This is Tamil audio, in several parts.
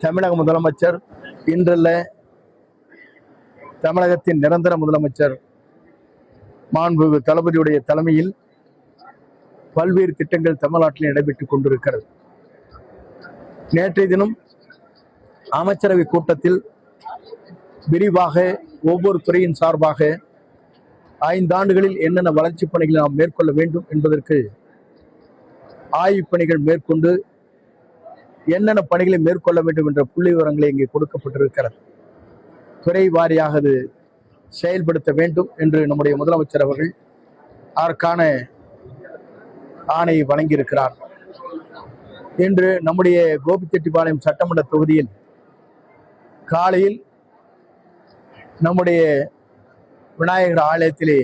தமிழக முதலமைச்சர் இன்றுள்ள தமிழகத்தின் நிரந்தர முதலமைச்சர் மாண்புமிகு தளபதியுடைய தலைமையில் பல்வேறு திட்டங்கள் தமிழ்நாட்டில் நடைபெற்றுக் கொண்டிருக்கிறது. நேற்றைய தினம் அமைச்சரவை கூட்டத்தில் விரிவாக ஒவ்வொரு துறையின் சார்பாக 5 ஆண்டுகளில் என்னென்ன வளர்ச்சிப் பணிகளை நாம் மேற்கொள்ள வேண்டும் என்பதற்கு ஆய்வுப் பணிகள் மேற்கொண்டு என்னென்ன பணிகளை மேற்கொள்ள வேண்டும் என்ற புள்ளி விவரங்களை இங்கே கொடுக்கப்பட்டிருக்கிறது. துறை வாரியாக அது செயல்படுத்த வேண்டும் என்று நம்முடைய முதலமைச்சர் அவர்கள் அதற்கான ஆணையை வழங்கியிருக்கிறார். இன்று நம்முடைய கோபிச்செட்டிப்பாளையம் சட்டமன்ற தொகுதியில் காலையில் நம்முடைய விநாயகர் ஆலயத்திலே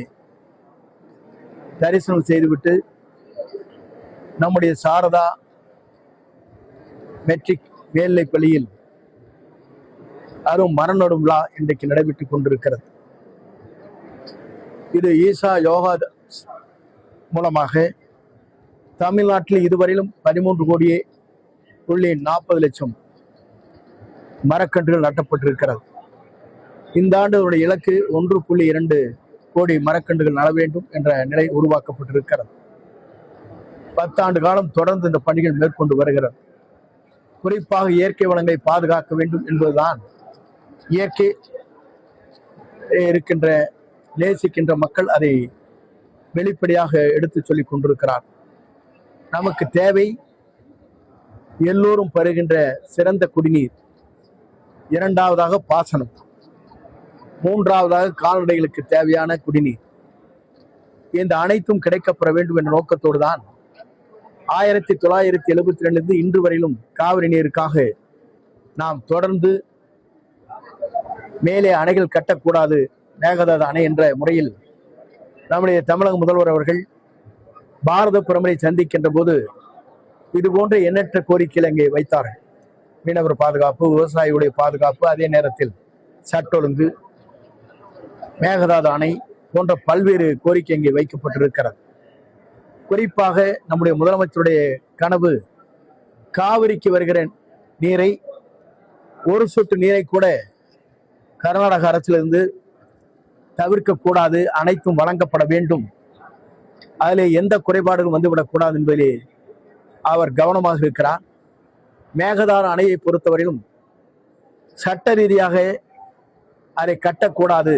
தரிசனம் செய்துவிட்டு நம்முடைய சாரதா மெட்ரிக் மேல்நிலைப் பள்ளியில் அதுவும் மரநடும் விழா இன்றைக்கு நடைபெற்றுக் கொண்டிருக்கிறது. இது ஈசா யோகா மூலமாக தமிழ்நாட்டில் இதுவரையிலும் 13,40,00,000 மரக்கன்றுகள் நட்டப்பட்டிருக்கிறது. இந்த ஆண்டு இலக்கு 1.2 கோடி மரக்கன்றுகள் நட வேண்டும் என்ற நிலை உருவாக்கப்பட்டிருக்கிறது. 10 ஆண்டு காலம் தொடர்ந்து இந்த பணிகள் மேற்கொண்டு வருகிறது. குறிப்பாக இயற்கை வளங்களை பாதுகாக்க வேண்டும் என்பதுதான் இயற்கை இருக்கின்ற நேசிக்கின்ற மக்கள் அதை வெளிப்படையாக எடுத்து சொல்லிக் கொண்டிருக்கிறார். நமக்கு தேவை எல்லோரும் பெறுகின்ற சிறந்த குடிநீர், 2வதாக பாசனம், 3வதாக கால்நடைகளுக்கு தேவையான குடிநீர். இந்த அனைத்தும் கிடைக்கப்பெற வேண்டும் என்ற நோக்கத்தோடு தான் 1972 இன்று வரையிலும் காவிரி நீருக்காக நாம் தொடர்ந்து மேலே அணைகள் கட்டக்கூடாது, மேகதாது அணை என்ற முறையில் நம்முடைய தமிழக முதல்வர் அவர்கள் பாரத பிரதமரை சந்திக்கின்ற போது இது போன்ற எண்ணற்ற கோரிக்கைகள் அங்கே வைத்தார்கள். மீனவர் பாதுகாப்பு, விவசாயிகளுடைய பாதுகாப்பு, அதே நேரத்தில் சட்ட ஒழுங்கு, மேகதாது அணை போன்ற பல்வேறு கோரிக்கை இங்கே வைக்கப்பட்டிருக்கிறது. குறிப்பாக நம்முடைய முதலமைச்சருடைய கனவு காவிரிக்கு வருகிற நீரை, ஒரு சொட்டு நீரை கூட கர்நாடக அரசிலிருந்து தவிர்க்கக்கூடாது, அனைத்தும் வழங்கப்பட வேண்டும், அதில் எந்த குறைபாடுகளும் வந்துவிடக்கூடாது என்பதிலே அவர் கவனமாக இருக்கிறார். மேகதாது அணையை பொறுத்தவரையிலும் சட்ட ரீதியாக அதை கட்டக்கூடாது,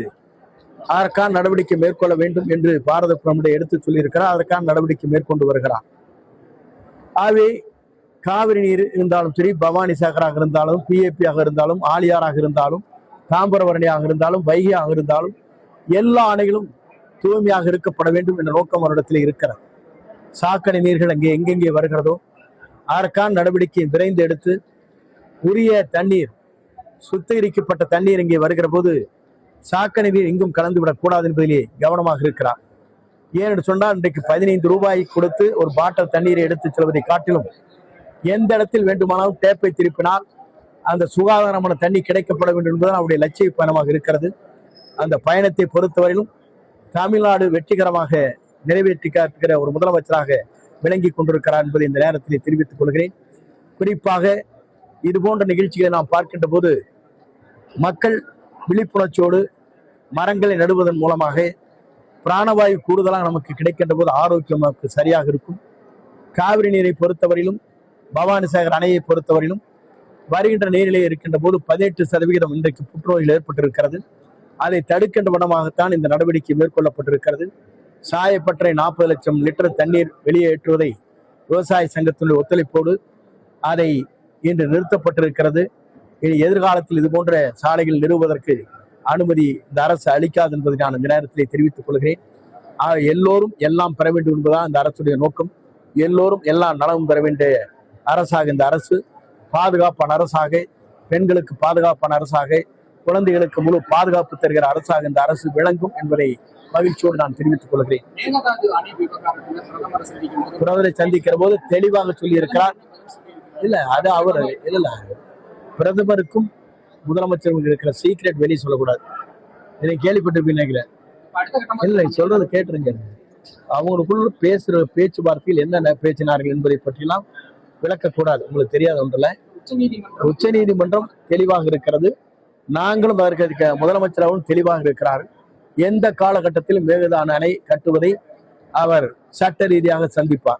அதற்கான நடவடிக்கை மேற்கொள்ள வேண்டும் என்று பாரத பிரதமரை எடுத்து சொல்லியிருக்கிறார். அதற்கான நடவடிக்கை மேற்கொண்டு வருகிறார். ஆகவே காவிரி நீர் இருந்தாலும் சரி, பவானி சாகராக இருந்தாலும், பிஏபியாக இருந்தாலும், ஆலியாராக இருந்தாலும், தாம்பரவரணியாக இருந்தாலும், வைகையாக இருந்தாலும், எல்லா அணைகளும் தூய்மையாக இருக்கப்பட வேண்டும் என்ற நோக்கம் அவரிடத்தில் இருக்கிறது. சாக்கடை நீர்கள் அங்கே எங்கெங்கே வருகிறதோ அதற்கான நடவடிக்கை விரைந்து எடுத்து உரிய தண்ணீர், சுத்திகரிக்கப்பட்ட தண்ணீர் இங்கே வருகிற போது சாக்கடை நீர் எங்கும் கலந்துவிடக் கூடாது என்பதிலே கவனமாக இருக்கிறார். ஏனென்று சொன்னால் இன்றைக்கு 15 ரூபாய் கொடுத்து ஒரு பாட்டில் தண்ணீரை எடுத்து செல்வதை காட்டிலும் எந்த இடத்தில் வேண்டுமானாலும் டேப்பை திருப்பினால் அந்த சுகாதாரமான தண்ணி கிடைக்கப்பட வேண்டும் என்பதுதான் அவருடைய லட்சிய பயணமாக இருக்கிறது. அந்த பயணத்தை பொறுத்தவரையிலும் தமிழ்நாடு வெற்றிகரமாக நிறைவேற்றிக்கிற ஒரு முதலமைச்சராக விளங்கி கொண்டிருக்கிறார் என்பதை இந்த நேரத்தில் தெரிவித்துக் கொள்கிறேன். குறிப்பாக இது போன்ற நிகழ்ச்சிகளை நாம் பார்க்கின்ற போது மக்கள் விழிப்புணர்ச்சியோடு மரங்களை நடுவதன் மூலமாக பிராணவாயு கூடுதலாக நமக்கு கிடைக்கின்ற போது ஆரோக்கியம் நமக்கு சரியாக இருக்கும். காவிரி நீரை பொறுத்தவரையிலும், பவானி சாகர் அணையை பொறுத்தவரையிலும் வருகின்ற நீரிலே இருக்கின்ற போது 18% இன்றைக்கு புற்றுநோயில் ஏற்பட்டிருக்கிறது. அதை தடுக்கின்ற விடமாகத்தான் இந்த நடவடிக்கை மேற்கொள்ளப்பட்டிருக்கிறது. சாயப்பட்டறை 40 லட்சம் லிட்டர் தண்ணீர் வெளியேற்றுவதை விவசாய சங்கத்தினுடைய ஒத்துழைப்போடு அதை இன்று நிறுத்தப்பட்டிருக்கிறது. எதிர்காலத்தில் இது போன்ற சாலைகள் நிறுவுவதற்கு அனுமதி இந்த அரசு அளிக்காது என்பதை நான் இந்த நேரத்திலே தெரிவித்துக் கொள்கிறேன். எல்லோரும் எல்லாம் பெற வேண்டும் என்பதுதான் இந்த அரசுடைய நோக்கம். எல்லோரும் எல்லா நலமும் பெற வேண்டிய அரசாக இந்த அரசு, பாதுகாப்பான அரசாக, பெண்களுக்கு பாதுகாப்பான அரசாக, குழந்தைகளுக்கு முழு பாதுகாப்பு தருகிற அரசாக இந்த அரசு விளங்கும் என்பதை மகிழ்ச்சியோடு நான் தெரிவித்துக் கொள்கிறேன். பிரதமரை சந்திக்கிற போது தெளிவாக சொல்லி இருக்கிறார். இல்ல அது அவர் இல்ல, பிரதமருக்கும் முதலமைச்சருக்கும் இருக்கிற சீக்ரெட் வெளியே சொல்லக்கூடாது. இதை கேள்விப்பட்டிருப்பீங்க நினைக்கிறேன். இல்லை சொல்றது கேட்டுருங்க. அவங்களுக்குள்ள பேசுற பேச்சுவார்த்தையில் என்னென்ன பேசினார்கள் என்பதை பற்றியெல்லாம் விளக்கக்கூடாது. உங்களுக்கு தெரியாத ஒன்றில் உச்சநீதிமன்றம் தெளிவாக இருக்கிறது. நாங்களும் அதற்கு முதலமைச்சராகவும் தெளிவாக இருக்கிறார். எந்த காலகட்டத்திலும் மேகதாது அணை கட்டுவதை அவர் சட்ட ரீதியாக சந்திப்பார்.